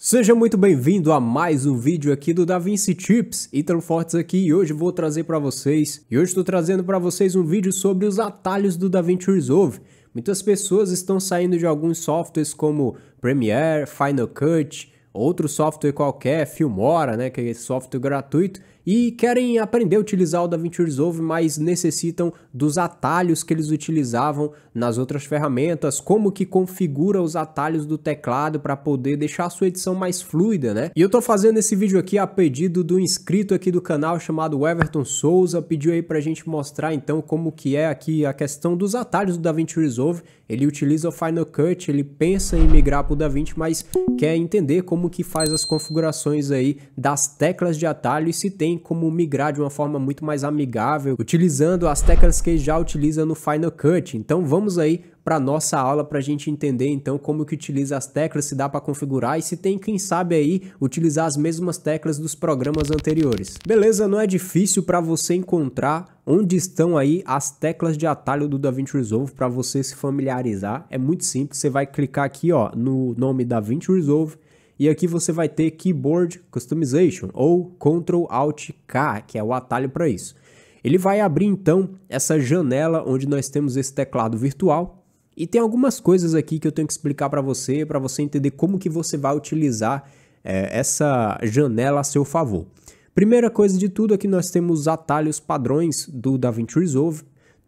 Seja muito bem-vindo a mais um vídeo aqui do DaVinci Tips, Ítalo Fortes aqui e hoje vou trazer para vocês, estou trazendo para vocês um vídeo sobre os atalhos do DaVinci Resolve. Muitas pessoas estão saindo de alguns softwares como Premiere, Final Cut, outro software qualquer, Filmora, né, que é software gratuito, e querem aprender a utilizar o DaVinci Resolve, mas necessitam dos atalhos que eles utilizavam nas outras ferramentas, como que configura os atalhos do teclado para poder deixar a sua edição mais fluida, né? E eu tô fazendo esse vídeo aqui a pedido do inscrito aqui do canal chamado Everton Souza, pediu aí pra gente mostrar então como que é aqui a questão dos atalhos do DaVinci Resolve. Ele utiliza o Final Cut, ele pensa em migrar para o DaVinci, mas quer entender como que faz as configurações aí das teclas de atalho e se tem como migrar de uma forma muito mais amigável, utilizando as teclas que ele já utiliza no Final Cut. Então vamos aí para nossa aula para a gente entender então como que utiliza as teclas, se dá para configurar e se tem, quem sabe aí, utilizar as mesmas teclas dos programas anteriores. Beleza, não é difícil para você encontrar onde estão aí as teclas de atalho do DaVinci Resolve para você se familiarizar. É muito simples, você vai clicar aqui ó, no nome DaVinci Resolve e aqui você vai ter Keyboard Customization ou Ctrl-Alt-K, que é o atalho para isso. Ele vai abrir então essa janela onde nós temos esse teclado virtual. E tem algumas coisas aqui que eu tenho que explicar para você entender como que você vai utilizar essa janela a seu favor. Primeira coisa de tudo, aqui nós temos os atalhos padrões do DaVinci Resolve.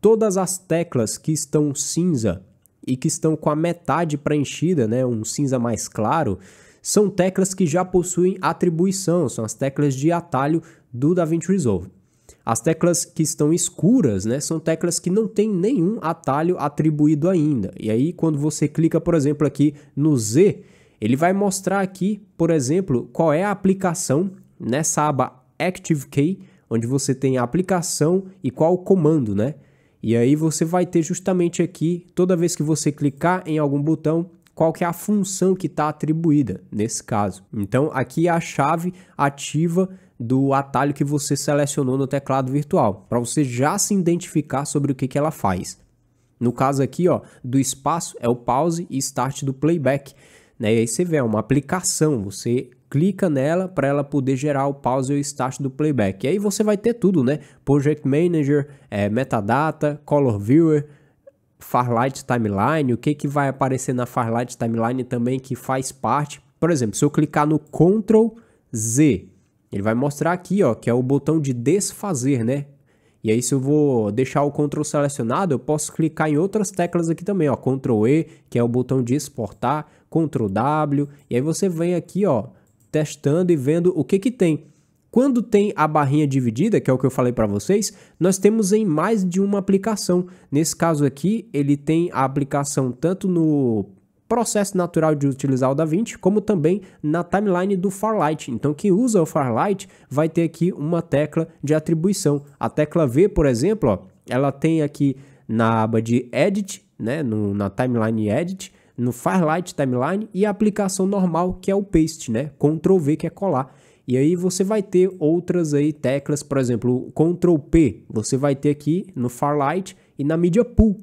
Todas as teclas que estão cinza e que estão com a metade preenchida, né, um cinza mais claro, são teclas que já possuem atribuição, são as teclas de atalho do DaVinci Resolve. As teclas que estão escuras, né, são teclas que não tem nenhum atalho atribuído ainda. E aí, quando você clica, por exemplo, aqui no Z, ele vai mostrar aqui, por exemplo, qual é a aplicação nessa aba Active Key, onde você tem a aplicação e qual o comando, né? E aí você vai ter justamente aqui, toda vez que você clicar em algum botão, qual que é a função que está atribuída nesse caso. Então, aqui é a chave ativa do atalho que você selecionou no teclado virtual, para você já se identificar sobre o que ela faz. No caso aqui, ó, do espaço é o pause e start do playback, né? E aí você vê, é uma aplicação, você clica nela para ela poder gerar o pause e o start do playback. E aí você vai ter tudo, né? Project Manager, metadata, Color Viewer, Farlight Timeline, o que vai aparecer na Farlight Timeline também que faz parte. Por exemplo, se eu clicar no Ctrl Z, ele vai mostrar aqui, ó, que é o botão de desfazer, né? E aí, se eu vou deixar o Ctrl selecionado, eu posso clicar em outras teclas aqui também, ó, Ctrl E, que é o botão de exportar, Ctrl W, e aí você vem aqui, ó, testando e vendo o que tem. Quando tem a barrinha dividida, que é o que eu falei para vocês, nós temos em mais de uma aplicação. Nesse caso aqui, ele tem a aplicação tanto no processo natural de utilizar o DaVinci, como também na timeline do Farlight. Então, quem usa o Farlight vai ter aqui uma tecla de atribuição. A tecla V, por exemplo, ó, ela tem aqui na aba de Edit, né, na Timeline Edit, no Farlight Timeline e a aplicação normal, que é o Paste, né, Ctrl V, que é colar. E aí você vai ter outras aí teclas, por exemplo, o Ctrl P, você vai ter aqui no Farlight e na Media Pool.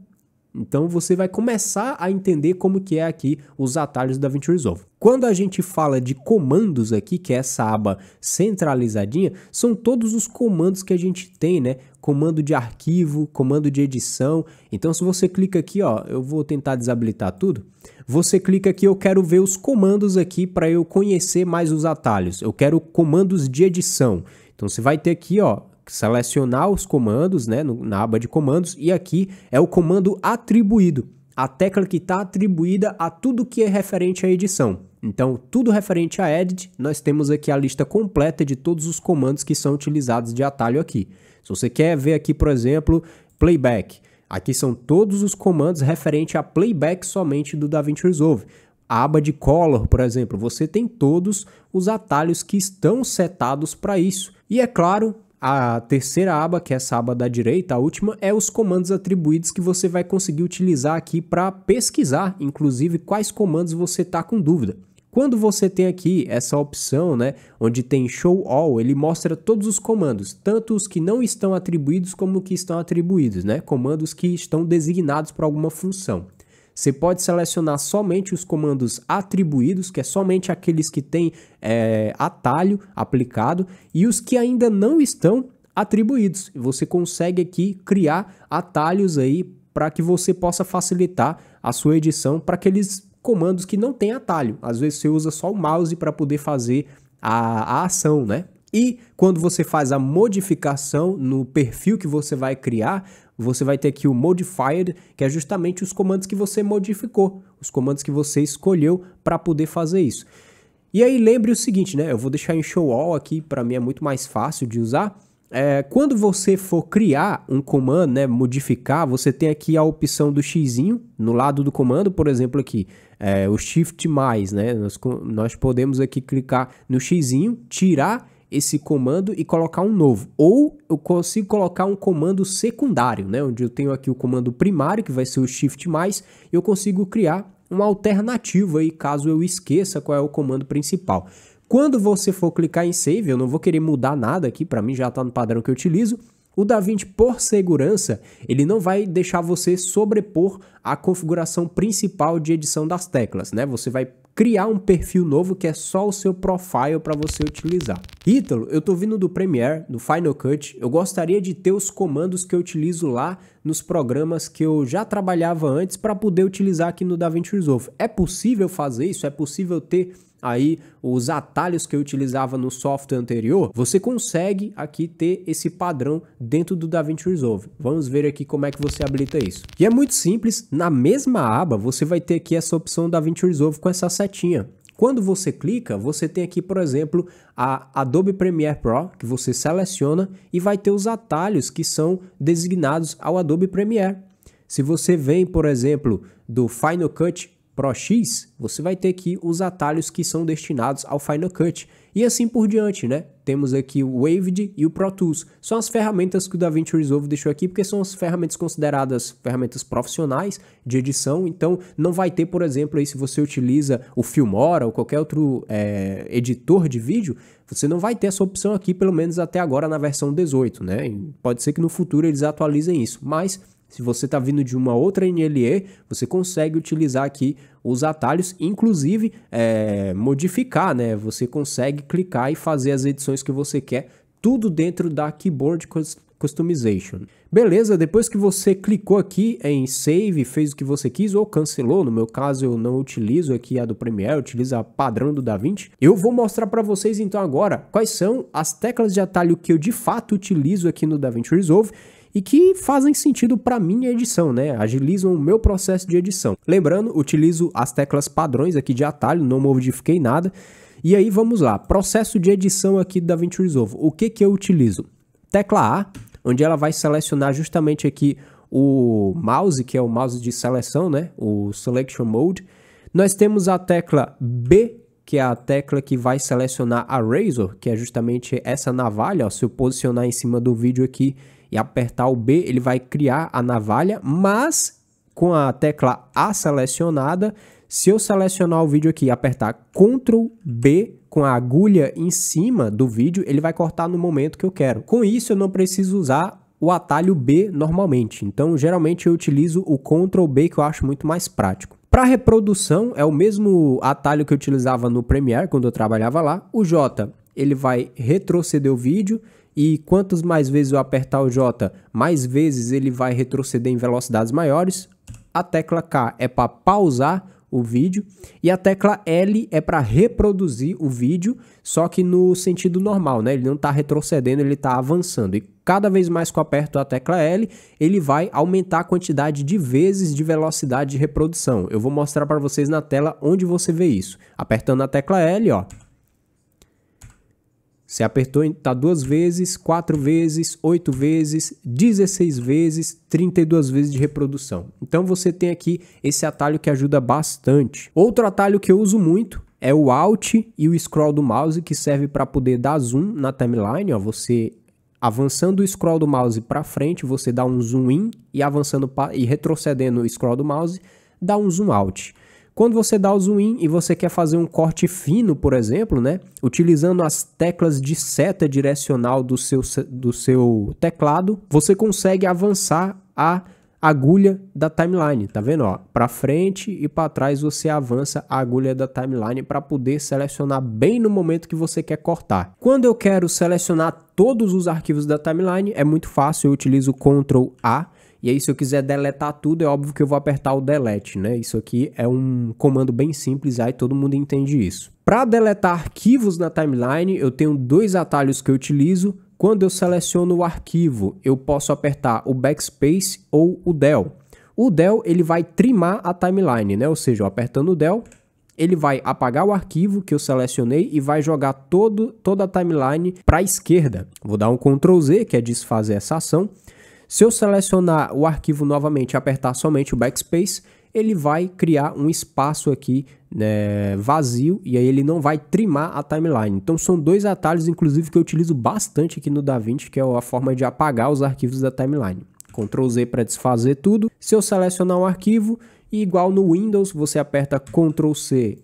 Então você vai começar a entender como que é aqui os atalhos da DaVinci Resolve. Quando a gente fala de comandos aqui, que é essa aba centralizadinha, são todos os comandos que a gente tem, né? Comando de arquivo, comando de edição. Então se você clica aqui, ó, eu vou tentar desabilitar tudo. Você clica aqui, eu quero ver os comandos aqui para eu conhecer mais os atalhos. Eu quero comandos de edição. Então você vai ter aqui, ó, selecionar os comandos, né, na aba de comandos, e aqui é o comando atribuído, a tecla que está atribuída a tudo que é referente à edição. Então, tudo referente a Edit, nós temos aqui a lista completa de todos os comandos que são utilizados de atalho aqui. Se você quer ver aqui, por exemplo, Playback, aqui são todos os comandos referente a Playback somente do DaVinci Resolve. A aba de Color, por exemplo, você tem todos os atalhos que estão setados para isso. E é claro, a terceira aba, que é essa aba da direita, a última, é os comandos atribuídos que você vai conseguir utilizar aqui para pesquisar, inclusive, quais comandos você está com dúvida. Quando você tem aqui essa opção, né, onde tem Show All, ele mostra todos os comandos, tanto os que não estão atribuídos como os que estão atribuídos, né, comandos que estão designados para alguma função. Você pode selecionar somente os comandos atribuídos, que é somente aqueles que têm atalho aplicado, e os que ainda não estão atribuídos. Você consegue aqui criar atalhos aí para que você possa facilitar a sua edição para aqueles comandos que não tem atalho. Às vezes você usa só o mouse para poder fazer a ação, né? E quando você faz a modificação no perfil que você vai criar, você vai ter aqui o Modified, que é justamente os comandos que você modificou, os comandos que você escolheu para poder fazer isso. E aí lembre o seguinte, né? Eu vou deixar em Show All aqui, para mim é muito mais fácil de usar. Quando você for criar um comando, né, modificar, você tem aqui a opção do xizinho no lado do comando, por exemplo aqui, o Shift+, né? Nós podemos aqui clicar no xizinho, tirar esse comando e colocar um novo. Ou eu consigo colocar um comando secundário, né? Onde eu tenho aqui o comando primário, que vai ser o Shift+, e eu consigo criar uma alternativa aí, caso eu esqueça qual é o comando principal. Quando você for clicar em Save, eu não vou querer mudar nada aqui, para mim já está no padrão que eu utilizo. O DaVinci, por segurança, ele não vai deixar você sobrepor a configuração principal de edição das teclas, né? Você vai criar um perfil novo que é só o seu profile para você utilizar. Ítalo, eu tô vindo do Premiere, do Final Cut, eu gostaria de ter os comandos que eu utilizo lá nos programas que eu já trabalhava antes para poder utilizar aqui no DaVinci Resolve. É possível fazer isso? É possível ter aí os atalhos que eu utilizava no software anterior? Você consegue aqui ter esse padrão dentro do DaVinci Resolve. Vamos ver aqui como é que você habilita isso. E é muito simples, na mesma aba você vai ter aqui essa opção DaVinci Resolve com essa setinha. Quando você clica, você tem aqui, por exemplo, a Adobe Premiere Pro, que você seleciona e vai ter os atalhos que são designados ao Adobe Premiere. Se você vem, por exemplo, do Final Cut Pro X, você vai ter aqui os atalhos que são destinados ao Final Cut. E assim por diante, né? Temos aqui o Waved e o Pro Tools. São as ferramentas que o DaVinci Resolve deixou aqui, porque são as ferramentas consideradas ferramentas profissionais de edição. Então, não vai ter, por exemplo, aí, se você utiliza o Filmora ou qualquer outro editor de vídeo, você não vai ter essa opção aqui, pelo menos até agora na versão 18, né? E pode ser que no futuro eles atualizem isso, mas se você está vindo de uma outra NLE, você consegue utilizar aqui os atalhos, inclusive modificar, né? Você consegue clicar e fazer as edições que você quer, tudo dentro da Keyboard Customization. Beleza, depois que você clicou aqui em Save, fez o que você quis ou cancelou, no meu caso eu não utilizo aqui a do Premiere, eu utilizo a padrão do DaVinci. Eu vou mostrar para vocês então agora quais são as teclas de atalho que eu de fato utilizo aqui no DaVinci Resolve e que fazem sentido para minha edição, né? Agilizam o meu processo de edição. Lembrando, utilizo as teclas padrões aqui de atalho, não modifiquei nada. E aí vamos lá, processo de edição aqui do DaVinci Resolve. O que eu utilizo? Tecla A, onde ela vai selecionar justamente aqui o mouse, que é o mouse de seleção, né? O Selection Mode. Nós temos a tecla B, que é a tecla que vai selecionar a Razor, que é justamente essa navalha. Ó, se eu posicionar em cima do vídeo aqui e apertar o B, ele vai criar a navalha, mas com a tecla A selecionada, se eu selecionar o vídeo aqui e apertar Ctrl B com a agulha em cima do vídeo, ele vai cortar no momento que eu quero. Com isso, eu não preciso usar o atalho B normalmente. Então, geralmente eu utilizo o Ctrl B, que eu acho muito mais prático. Para reprodução, é o mesmo atalho que eu utilizava no Premiere, quando eu trabalhava lá. O J, ele vai retroceder o vídeo, e quantas mais vezes eu apertar o J, mais vezes ele vai retroceder em velocidades maiores. A tecla K é para pausar o vídeo e a tecla L é para reproduzir o vídeo, só que no sentido normal, né? Ele não está retrocedendo, ele está avançando. E cada vez mais que eu aperto a tecla L, ele vai aumentar a quantidade de vezes de velocidade de reprodução. Eu vou mostrar para vocês na tela onde você vê isso. Apertando a tecla L, ó. Você apertou, tá 2 vezes, 4 vezes, 8 vezes, 16 vezes, 32 vezes de reprodução. Então você tem aqui esse atalho que ajuda bastante. Outro atalho que eu uso muito é o Alt e o Scroll do mouse, que serve para poder dar zoom na timeline. Ó, você avançando o scroll do mouse para frente, você dá um zoom in, e avançando e retrocedendo o scroll do mouse, dá um zoom out. Quando você dá o zoom in e você quer fazer um corte fino, por exemplo, né, utilizando as teclas de seta direcional do seu teclado, você consegue avançar a agulha da timeline, tá vendo, ó? Para frente e para trás você avança a agulha da timeline para poder selecionar bem no momento que você quer cortar. Quando eu quero selecionar todos os arquivos da timeline, é muito fácil, eu utilizo Ctrl A. E aí, se eu quiser deletar tudo, é óbvio que eu vou apertar o delete, né? Isso aqui é um comando bem simples, aí todo mundo entende isso. Para deletar arquivos na timeline, eu tenho dois atalhos que eu utilizo. Quando eu seleciono o arquivo, eu posso apertar o backspace ou o del. O del, ele vai trimar a timeline, né? Ou seja, eu apertando o del, ele vai apagar o arquivo que eu selecionei e vai jogar toda a timeline para a esquerda. Vou dar um Ctrl Z, que é desfazer essa ação. Se eu selecionar o arquivo novamente e apertar somente o backspace, ele vai criar um espaço aqui, né, vazio, e aí ele não vai trimar a timeline. Então são dois atalhos, inclusive, que eu utilizo bastante aqui no DaVinci, que é a forma de apagar os arquivos da timeline. Ctrl Z para desfazer tudo. Se eu selecionar um arquivo, igual no Windows, você aperta Ctrl C,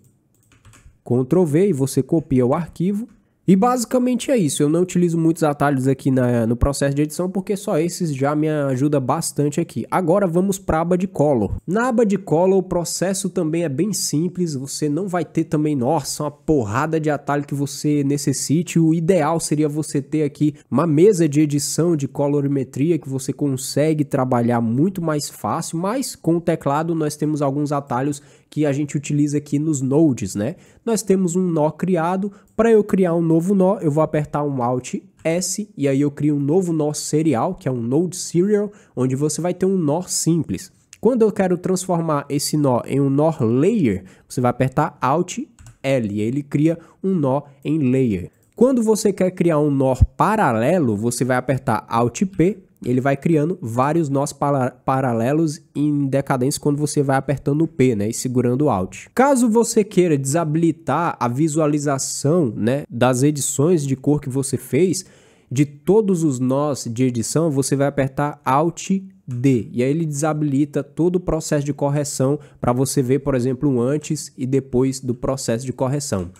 Ctrl V e você copia o arquivo. E basicamente é isso, eu não utilizo muitos atalhos aqui no processo de edição porque só esses já me ajudam bastante aqui. Agora vamos para a aba de Color. Na aba de Color o processo também é bem simples, você não vai ter também, nossa, uma porrada de atalho que você necessite. O ideal seria você ter aqui uma mesa de edição de colorimetria que você consegue trabalhar muito mais fácil, mas com o teclado nós temos alguns atalhos que a gente utiliza aqui nos nodes, né? Nós temos um nó criado. Para eu criar um novo nó, eu vou apertar um Alt S e aí eu crio um novo nó serial, que é um node serial, onde você vai ter um nó simples. Quando eu quero transformar esse nó em um nó layer, você vai apertar Alt L e ele cria um nó em layer. Quando você quer criar um nó paralelo, você vai apertar Alt P. Ele vai criando vários nós paralelos em decadência quando você vai apertando o P, né, e segurando o Alt. Caso você queira desabilitar a visualização, né, das edições de cor que você fez, de todos os nós de edição, você vai apertar Alt D. E aí ele desabilita todo o processo de correção para você ver, por exemplo, um antes e depois do processo de correção.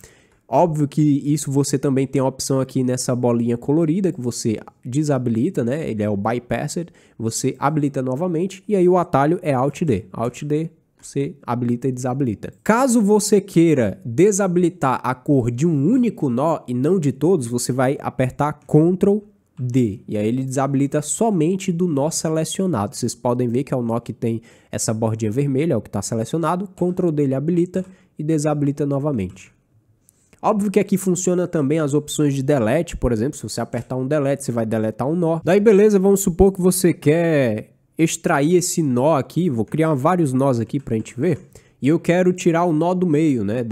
Óbvio que isso você também tem a opção aqui nessa bolinha colorida que você desabilita, né? Ele é o bypassed, você habilita novamente e aí o atalho é Alt D. Alt D, você habilita e desabilita. Caso você queira desabilitar a cor de um único nó e não de todos, você vai apertar Ctrl D. E aí ele desabilita somente do nó selecionado. Vocês podem ver que é o nó que tem essa bordinha vermelha, é o que está selecionado. Ctrl D ele habilita e desabilita novamente. Óbvio que aqui funciona também as opções de delete, por exemplo, se você apertar um delete, você vai deletar um nó. Daí beleza, vamos supor que você quer extrair esse nó aqui, vou criar vários nós aqui pra gente ver. E eu quero tirar o nó do meio, né,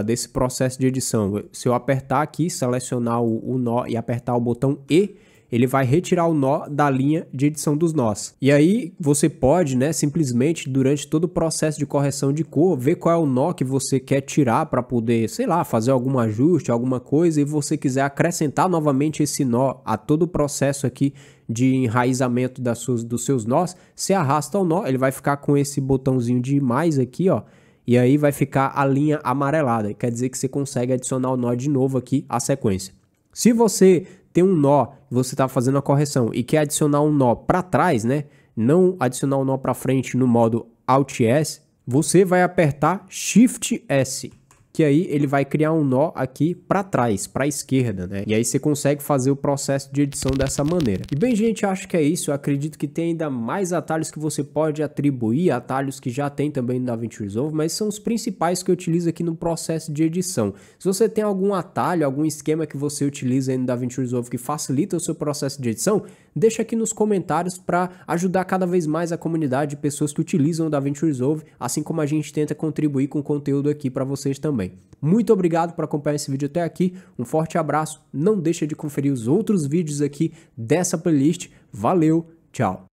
desse processo de edição. Se eu apertar aqui, selecionar o nó e apertar o botão E, ele vai retirar o nó da linha de edição dos nós. E aí você pode, né, simplesmente durante todo o processo de correção de cor, ver qual é o nó que você quer tirar para poder, sei lá, fazer algum ajuste, alguma coisa, e você quiser acrescentar novamente esse nó a todo o processo aqui de enraizamento dos seus nós, você arrasta o nó, ele vai ficar com esse botãozinho de mais aqui, ó, e aí vai ficar a linha amarelada, quer dizer que você consegue adicionar o nó de novo aqui à sequência. Se você tem um nó, você está fazendo a correção e quer adicionar um nó para trás, né? Não adicionar um nó para frente no modo Alt S, você vai apertar Shift S, que aí ele vai criar um nó aqui para trás, para a esquerda, né? E aí você consegue fazer o processo de edição dessa maneira. E bem, gente, acho que é isso. Eu acredito que tem ainda mais atalhos que você pode atribuir, atalhos que já tem também no DaVinci Resolve, mas são os principais que eu utilizo aqui no processo de edição. Se você tem algum atalho, algum esquema que você utiliza aí no DaVinci Resolve que facilita o seu processo de edição, deixa aqui nos comentários para ajudar cada vez mais a comunidade de pessoas que utilizam o DaVinci Resolve, assim como a gente tenta contribuir com conteúdo aqui para vocês também. Muito obrigado por acompanhar esse vídeo até aqui, um forte abraço, não deixa de conferir os outros vídeos aqui dessa playlist, valeu, tchau!